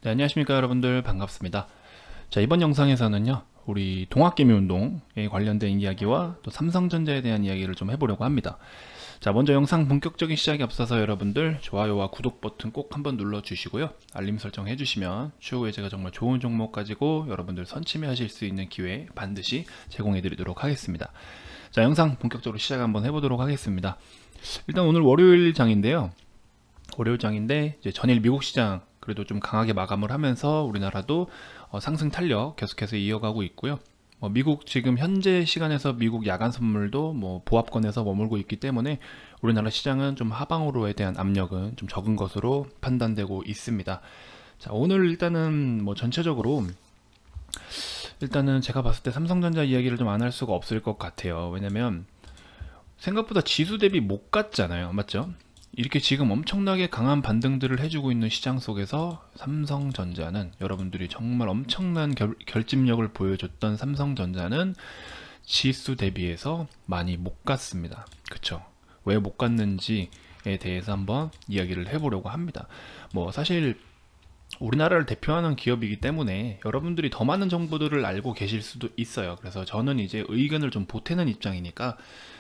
네, 안녕하십니까 여러분들, 반갑습니다. 자, 이번 영상에서는요 우리 동학개미운동에 관련된 이야기와 또 삼성전자에 대한 이야기를 좀 해보려고 합니다. 자, 먼저 영상 본격적인 시작에 앞서서 여러분들 좋아요와 구독 버튼 꼭 한번 눌러 주시고요, 알림 설정 해주시면 추후에 제가 정말 좋은 종목 가지고 여러분들 선침해 하실 수 있는 기회 반드시 제공해 드리도록 하겠습니다. 자, 영상 본격적으로 시작 한번 해보도록 하겠습니다. 일단 오늘 월요일 장인데요, 월요일장인데 이제 전일 미국 시장 그래도 좀 강하게 마감을 하면서 우리나라도 상승 탄력 계속해서 이어가고 있고요. 미국 지금 현재 시간에서 미국 야간 선물도 보합권에서 머물고 있기 때문에 우리나라 시장은 좀 하방으로에 대한 압력은 좀 적은 것으로 판단되고 있습니다. 자, 오늘 일단은 전체적으로 일단은 제가 봤을 때 삼성전자 이야기를 좀 안 할 수가 없을 것 같아요. 왜냐면 생각보다 지수 대비 못 갔잖아요, 맞죠? 이렇게 지금 엄청나게 강한 반등들을 해주고 있는 시장 속에서 삼성전자는, 여러분들이 정말 엄청난 결집력을 보여줬던 삼성전자는 지수 대비해서 많이 못 갔습니다. 그쵸? 왜 못 갔는지에 대해서 한번 이야기를 해보려고 합니다. 사실 우리나라를 대표하는 기업이기 때문에 여러분들이 더 많은 정보들을 알고 계실 수도 있어요. 그래서 저는 이제 의견을 좀 보태는 입장이니까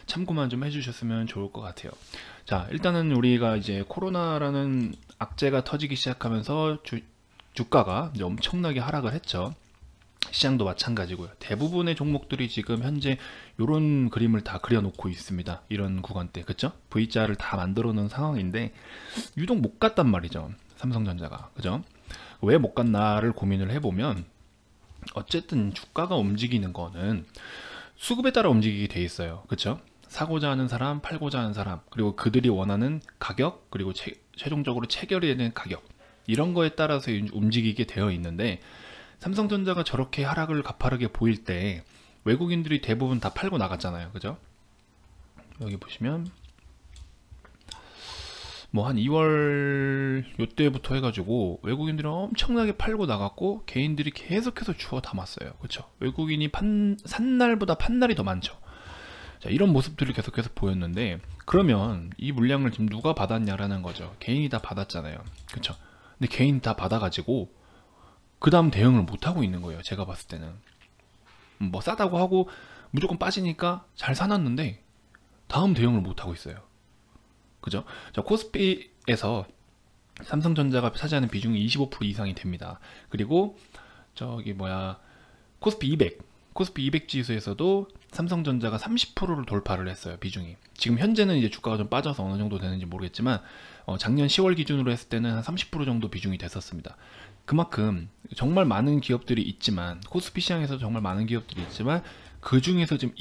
참고만 좀 해주셨으면 좋을 것 같아요. 자, 일단은 우리가 이제 코로나라는 악재가 터지기 시작하면서 주가가 이제 엄청나게 하락을 했죠. 시장도 마찬가지고요. 대부분의 종목들이 지금 현재 이런 그림을 다 그려놓고 있습니다. 이런 구간대, 그쵸? V자를 다 만들어 놓은 상황인데 유독 못 갔단 말이죠, 삼성전자가. 그죠? 왜 못 갔나를 고민을 해보면, 어쨌든 주가가 움직이는 거는 수급에 따라 움직이게 돼 있어요. 그쵸? 사고자 하는 사람, 팔고자 하는 사람, 그리고 그들이 원하는 가격, 그리고 최종적으로 체결해야 되는 가격, 이런 거에 따라서 움직이게 되어 있는데, 삼성전자가 저렇게 하락을 가파르게 보일 때 외국인들이 대부분 다 팔고 나갔잖아요. 그죠? 여기 보시면 한 2월 요때부터 해가지고 외국인들이 엄청나게 팔고 나갔고 개인들이 계속해서 주워 담았어요. 그쵸? 외국인이 산 날보다 판 날이 더 많죠. 자, 이런 모습들을 계속해서 보였는데, 그러면 이 물량을 지금 누가 받았냐라는 거죠. 개인이 다 받았잖아요. 그쵸? 근데 개인이 다 받아가지고 그 다음 대응을 못하고 있는 거예요. 제가 봤을 때는 싸다고 하고 무조건 빠지니까 잘 사놨는데 다음 대응을 못하고 있어요. 그죠? 자, 코스피에서 삼성전자가 차지하는 비중이 25% 이상이 됩니다. 그리고 코스피 200 지수에서도 삼성전자가 30%를 돌파를 했어요, 비중이. 지금 현재는 이제 주가가 좀 빠져서 어느 정도 되는지 모르겠지만 작년 10월 기준으로 했을 때는 한 30% 정도 비중이 됐었습니다. 그만큼 정말 많은 기업들이 있지만, 코스피 시장에서 정말 많은 기업들이 있지만, 그 중에서 지금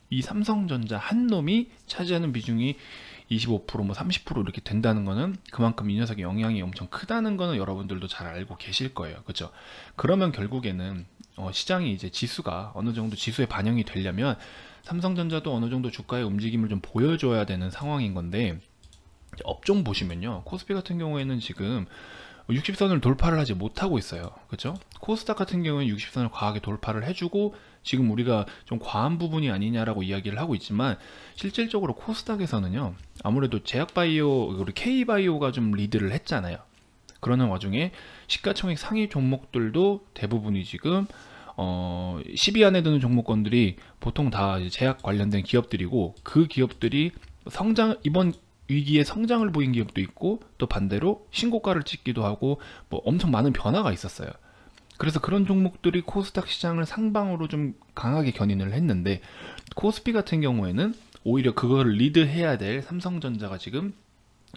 이 삼성전자 한 놈이 차지하는 비중이 25% 30% 이렇게 된다는 거는 그만큼 이 녀석의 영향이 엄청 크다는 거는 여러분들도 잘 알고 계실 거예요. 그죠? 그러면 결국에는 시장이 이제 지수가 어느 정도 지수에 반영이 되려면 삼성전자도 어느 정도 주가의 움직임을 좀 보여줘야 되는 상황인 건데, 업종 보시면요, 코스피 같은 경우에는 지금 60선을 돌파를 하지 못하고 있어요. 그렇죠? 코스닥 같은 경우는 60선을 과하게 돌파를 해주고 지금 우리가 좀 과한 부분이 아니냐라고 이야기를 하고 있지만, 실질적으로 코스닥에서는요, 아무래도 제약바이오, 우리 K바이오가 좀 리드를 했잖아요. 그러는 와중에 시가총액 상위 종목들도 대부분이 지금 10위 안에 드는 종목권들이 보통 다 제약 관련된 기업들이고, 그 기업들이 이번 위기에 성장을 보인 기업도 있고, 또 반대로 신고가를 찍기도 하고, 엄청 많은 변화가 있었어요. 그래서 그런 종목들이 코스닥 시장을 상방으로 좀 강하게 견인을 했는데, 코스피 같은 경우에는 오히려 그거를 리드해야 될 삼성전자가 지금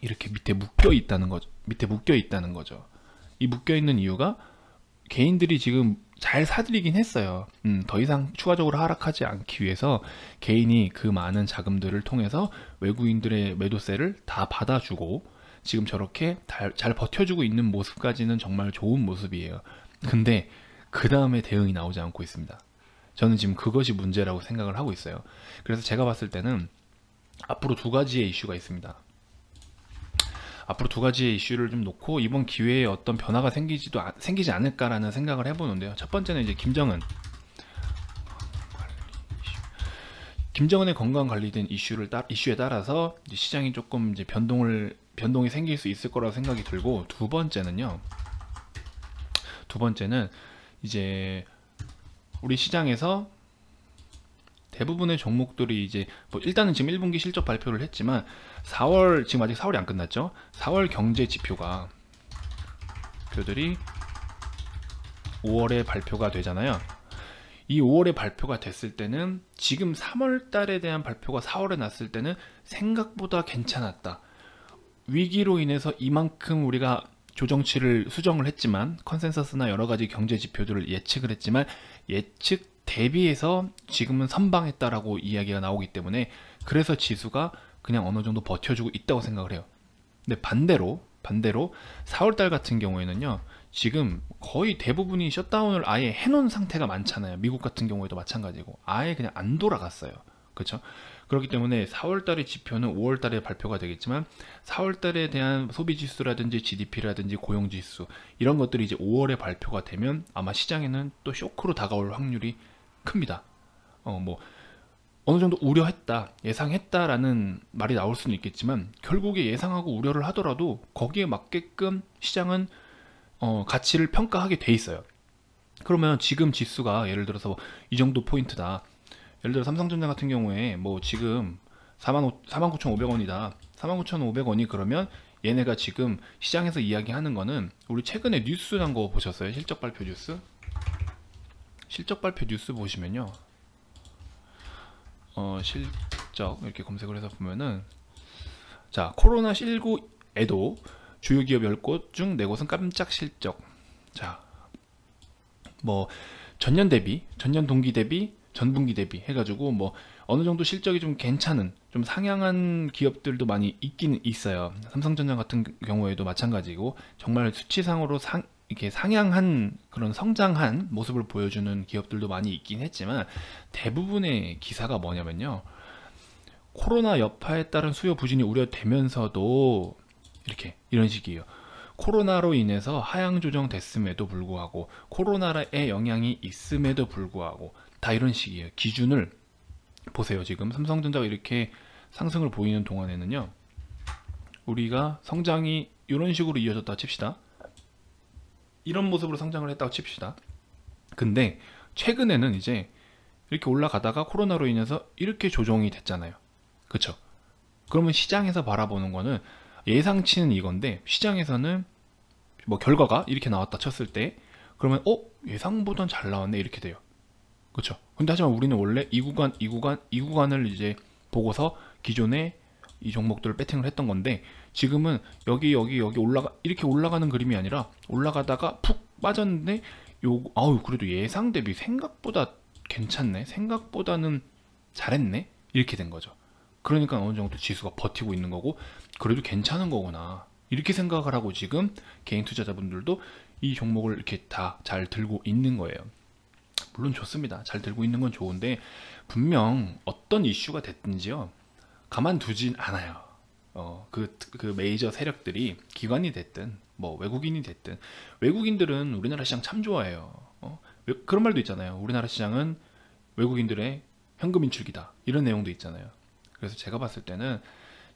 이렇게 밑에 묶여 있다는 거죠. 이 묶여 있는 이유가, 개인들이 지금 잘 사들이긴 했어요. 더 이상 추가적으로 하락하지 않기 위해서 개인이 그 많은 자금들을 통해서 외국인들의 매도세를 다 받아주고 지금 저렇게 잘 버텨주고 있는 모습까지는 정말 좋은 모습이에요. 근데 그 다음에 대응이 나오지 않고 있습니다. 저는 지금 그것이 문제라고 생각을 하고 있어요. 그래서 제가 봤을 때는 앞으로 두 가지의 이슈가 있습니다. 앞으로 두 가지의 이슈를 좀 놓고 이번 기회에 어떤 변화가 생기지 않을까라는 생각을 해보는데요. 첫 번째는 이제 김정은의 건강 관리된 이슈에 따라서 이제 시장이 조금 이제 변동이 생길 수 있을 거라고 생각이 들고, 두 번째는요, 두 번째는 이제 우리 시장에서 대부분의 종목들이 이제 뭐 일단은 지금 1분기 실적 발표를 했지만 4월, 지금 아직 4월이 안 끝났죠. 4월 경제 지표들이 5월에 발표가 되잖아요. 이 5월에 발표가 됐을 때는 지금 3월 달에 대한 발표가 4월에 났을 때는 생각보다 괜찮았다. 위기로 인해서 이만큼 우리가 조정치를 수정을 했지만, 컨센서스나 여러 가지 경제 지표들을 예측을 했지만 예측 대비해서 지금은 선방했다라고 이야기가 나오기 때문에, 그래서 지수가 그냥 어느 정도 버텨주고 있다고 생각을 해요. 근데 반대로 4월달 같은 경우에는요, 지금 거의 대부분이 셧다운을 아예 해놓은 상태가 많잖아요. 미국 같은 경우에도 마찬가지고 아예 그냥 안 돌아갔어요. 그렇죠? 그렇기 때문에 4월달의 지표는 5월달에 발표가 되겠지만 4월달에 대한 소비지수라든지 GDP라든지 고용지수 이런 것들이 이제 5월에 발표가 되면 아마 시장에는 또 쇼크로 다가올 확률이 큽니다. 뭐 어느 정도 우려했다, 예상했다라는 말이 나올 수는 있겠지만 결국에 예상하고 우려를 하더라도 거기에 맞게끔 시장은 가치를 평가하게 돼 있어요. 그러면 지금 지수가 예를 들어서 이 정도 포인트다. 예를 들어 삼성전자 같은 경우에 뭐 지금 49,500원이다. 49,500원이 그러면 얘네가 지금 시장에서 이야기하는 거는, 우리 최근에 뉴스 난 거 보셨어요? 실적 발표 뉴스? 실적 발표 뉴스 보시면요. 실적 이렇게 검색을 해서 보면은, 자, 코로나19에도 주요 기업 10곳 중 4곳은 깜짝 실적. 자, 뭐 전년 대비, 전년 동기 대비, 전분기 대비 해가지고 뭐 어느 정도 실적이 좀 괜찮은, 좀 상향한 기업들도 많이 있긴 있어요. 삼성전자 같은 경우에도 마찬가지고 정말 수치상으로 이렇게 상향한, 그런 성장한 모습을 보여주는 기업들도 많이 있긴 했지만, 대부분의 기사가 뭐냐면요, 코로나 여파에 따른 수요 부진이 우려되면서도 이런 식이에요. 코로나로 인해서 하향 조정됐음에도 불구하고, 코로나의 영향이 있음에도 불구하고, 다 이런 식이에요. 기준을 보세요. 지금 삼성전자가 이렇게 상승을 보이는 동안에는요, 우리가 성장이 이런 식으로 이어졌다 칩시다. 이런 모습으로 성장을 했다고 칩시다. 근데 최근에는 이제 이렇게 올라가다가 코로나로 인해서 이렇게 조정이 됐잖아요. 그쵸? 그러면 시장에서 바라보는 거는, 예상치는 이건데 시장에서는 뭐 결과가 이렇게 나왔다 쳤을 때, 그러면 예상보단 잘 나왔네 이렇게 돼요. 그렇죠? 근데 하지만 우리는 원래 이 구간을 이제 보고서 기존에 이 종목들을 배팅을 했던 건데, 지금은 여기 이렇게 올라가는 그림이 아니라 올라가다가 푹 빠졌는데, 그래도 예상 대비 생각보다 괜찮네, 생각보다는 잘했네, 이렇게 된 거죠. 그러니까 어느 정도 지수가 버티고 있는 거고, 그래도 괜찮은 거구나 이렇게 생각을 하고 지금 개인 투자자분들도 이 종목을 이렇게 다 잘 들고 있는 거예요. 물론 좋습니다. 잘 들고 있는 건 좋은데, 분명 어떤 이슈가 됐든지요, 가만두진 않아요. 그 메이저 세력들이, 기관이 됐든 뭐 외국인이 됐든, 외국인들은 우리나라 시장 참 좋아해요. 그런 말도 있잖아요. 우리나라 시장은 외국인들의 현금 인출기다, 이런 내용도 있잖아요. 그래서 제가 봤을 때는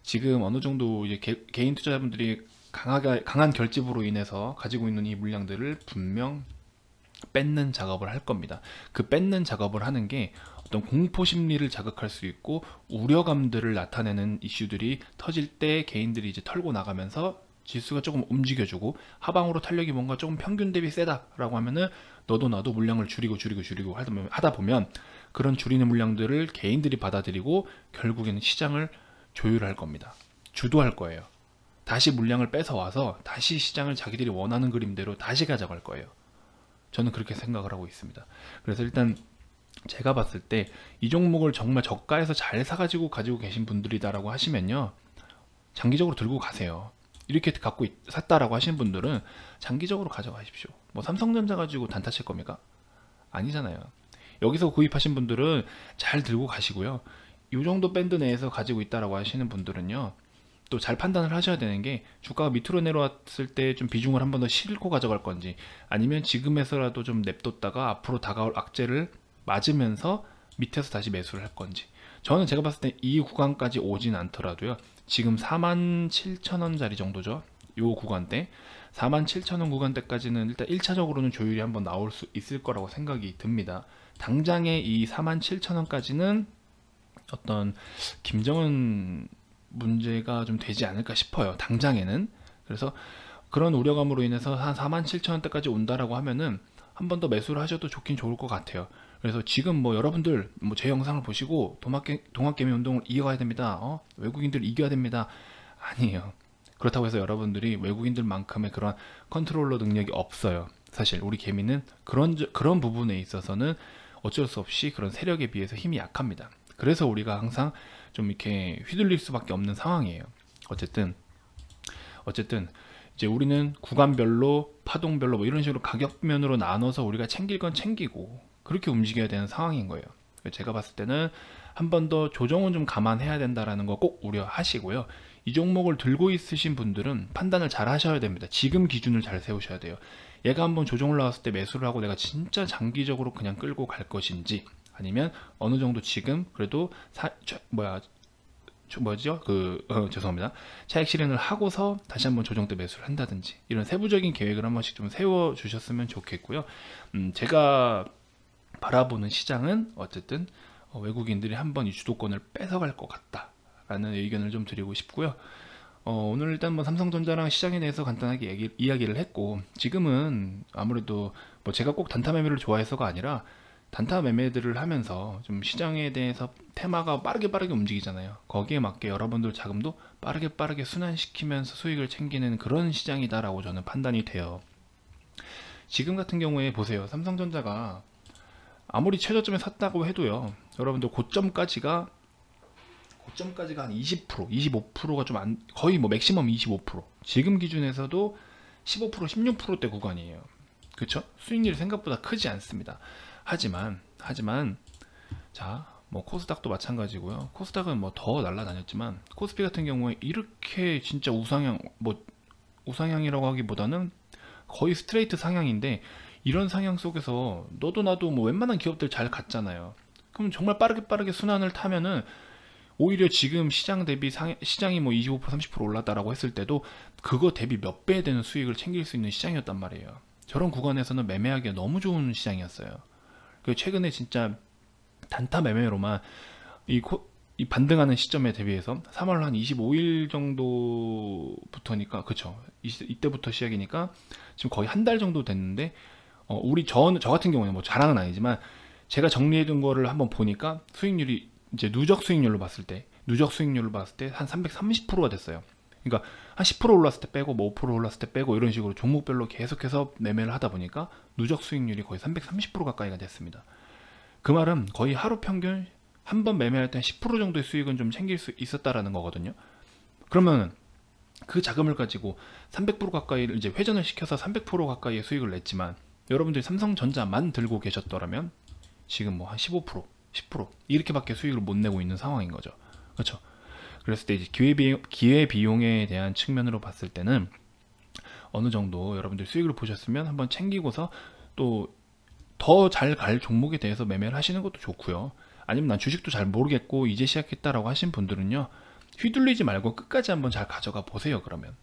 지금 어느 정도 이제 개인 투자자분들이 강한 결집으로 인해서 가지고 있는 이 물량들을 분명 뺏는 작업을 할 겁니다. 그 뺏는 작업을 하는 게 어떤 공포 심리를 자극할 수 있고, 우려감들을 나타내는 이슈들이 터질 때 개인들이 이제 털고 나가면서 지수가 조금 움직여주고, 하방으로 탄력이 뭔가 조금 평균 대비 세다라고 하면은 너도 나도 물량을 줄이고 하다 보면, 그런 줄이는 물량들을 개인들이 받아들이고 결국에는 시장을 조율할 겁니다. 주도할 거예요. 다시 물량을 뺏어와서 다시 시장을 자기들이 원하는 그림대로 다시 가져갈 거예요. 저는 그렇게 생각을 하고 있습니다. 그래서 일단 제가 봤을 때 이 종목을 정말 저가에서 잘 사가지고 가지고 계신 분들이다라고 하시면요, 장기적으로 들고 가세요. 이렇게 샀다라고 하시는 분들은 장기적으로 가져가십시오. 뭐 삼성전자 가지고 단타 칠 겁니까? 아니잖아요. 여기서 구입하신 분들은 잘 들고 가시고요. 이 정도 밴드 내에서 가지고 있다라고 하시는 분들은요, 또 잘 판단을 하셔야 되는 게, 주가가 밑으로 내려왔을 때 좀 비중을 한 번 더 실고 가져갈 건지, 아니면 지금에서라도 좀 냅뒀다가 앞으로 다가올 악재를 맞으면서 밑에서 다시 매수를 할 건지. 저는 제가 봤을 때 이 구간까지 오진 않더라도요, 지금 47,000원짜리 정도죠. 요 구간대 47,000원 구간대까지는 일단 1차적으로는 조율이 한번 나올 수 있을 거라고 생각이 듭니다. 당장에 이 47,000원까지는 어떤 김정은 문제가 좀 되지 않을까 싶어요. 당장에는. 그래서 그런 우려감으로 인해서 한 47,000원대까지 온다라고 하면은 한 번 더 매수를 하셔도 좋긴 좋을 것 같아요. 그래서 지금 뭐 여러분들 뭐 제 영상을 보시고 동학개미 운동을 이겨가야 됩니다. 외국인들 이겨야 됩니다. 아니에요. 그렇다고 해서 여러분들이 외국인들만큼의 그런 컨트롤러 능력이 없어요. 사실 우리 개미는 그런 부분에 있어서는 어쩔 수 없이 그런 세력에 비해서 힘이 약합니다. 그래서 우리가 항상 좀 이렇게 휘둘릴 수밖에 없는 상황이에요. 어쨌든 이제 우리는 구간별로 파동별로 뭐 이런 식으로 가격면으로 나눠서 우리가 챙길 건 챙기고 그렇게 움직여야 되는 상황인 거예요. 제가 봤을 때는 한 번 더 조정은 좀 감안해야 된다라는 거 꼭 우려하시고요. 이 종목을 들고 있으신 분들은 판단을 잘 하셔야 됩니다. 지금 기준을 잘 세우셔야 돼요. 얘가 한번 조정 올라왔을 때 매수를 하고 내가 진짜 장기적으로 그냥 끌고 갈 것인지, 아니면 어느 정도 지금 그래도 죄송합니다. 차익 실현을 하고서 다시 한번 조정 때 매수를 한다든지 이런 세부적인 계획을 한 번씩 좀 세워 주셨으면 좋겠고요. 제가 바라보는 시장은 어쨌든 외국인들이 한번 이 주도권을 뺏어갈 것 같다라는 의견을 좀 드리고 싶고요. 오늘 일단 뭐 삼성전자랑 시장에 대해서 간단하게 이야기를 했고, 지금은 아무래도 뭐 제가 꼭 단타 매매를 좋아해서가 아니라 단타 매매들을 하면서 좀 시장에 대해서 테마가 빠르게 움직이잖아요. 거기에 맞게 여러분들 자금도 빠르게 순환시키면서 수익을 챙기는 그런 시장이다라고 저는 판단이 돼요. 지금 같은 경우에 보세요. 삼성전자가 아무리 최저점에 샀다고 해도요, 여러분들 고점까지가 한 20%, 25%가 좀 거의 뭐 맥시멈 25%. 지금 기준에서도 15%, 16%대 구간이에요. 그쵸? 수익률이 생각보다 크지 않습니다. 하지만 자, 뭐 코스닥도 마찬가지고요. 코스닥은 뭐 더 날라다녔지만 코스피 같은 경우에 이렇게 진짜 우상향이라고 하기보다는 거의 스트레이트 상향인데, 이런 상향 속에서 너도 나도 뭐 웬만한 기업들 잘 갔잖아요. 그럼 정말 빠르게 순환을 타면은 오히려 지금 시장 대비 시장이 뭐 25%, 30% 올랐다라고 했을 때도 그거 대비 몇 배 되는 수익을 챙길 수 있는 시장이었단 말이에요. 저런 구간에서는 매매하기가 너무 좋은 시장이었어요. 최근에 진짜 단타 매매로만 이 반등하는 시점에 대비해서 3월 한 25일 정도부터니까, 그쵸, 이때부터 시작이니까 지금 거의 한 달 정도 됐는데, 저 같은 경우는 뭐 자랑은 아니지만 제가 정리해둔 거를 한번 보니까 수익률이 이제 누적 수익률로 봤을 때 한 330%가 됐어요. 그러니까 한 10% 올랐을 때 빼고 뭐 5% 올랐을 때 빼고 이런 식으로 종목별로 계속해서 매매를 하다 보니까 누적 수익률이 거의 330% 가까이가 됐습니다. 그 말은 거의 하루 평균 한 번 매매할 때 10% 정도의 수익은 좀 챙길 수 있었다라는 거거든요. 그러면 그 자금을 가지고 300% 가까이를 이제 회전을 시켜서 300% 가까이의 수익을 냈지만, 여러분들이 삼성전자만 들고 계셨더라면 지금 뭐 한 15%, 10% 이렇게밖에 수익을 못 내고 있는 상황인 거죠. 그렇죠? 그랬을 때 이제 기회비용에 대한 측면으로 봤을 때는 어느 정도 여러분들 수익을 보셨으면 한번 챙기고서 또 더 잘 갈 종목에 대해서 매매를 하시는 것도 좋고요. 아니면 난 주식도 잘 모르겠고 이제 시작했다라고 하신 분들은요, 휘둘리지 말고 끝까지 한번 잘 가져가 보세요. 그러면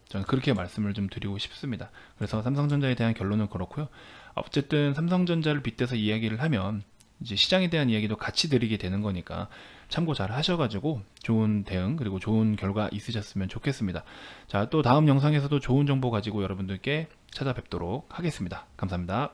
저는 그렇게 말씀을 좀 드리고 싶습니다. 그래서 삼성전자에 대한 결론은 그렇고요. 어쨌든 삼성전자를 빗대서 이야기를 하면 이제 시장에 대한 이야기도 같이 드리게 되는 거니까 참고 잘 하셔가지고 좋은 대응 그리고 좋은 결과 있으셨으면 좋겠습니다. 자, 또 다음 영상에서도 좋은 정보 가지고 여러분들께 찾아뵙도록 하겠습니다. 감사합니다.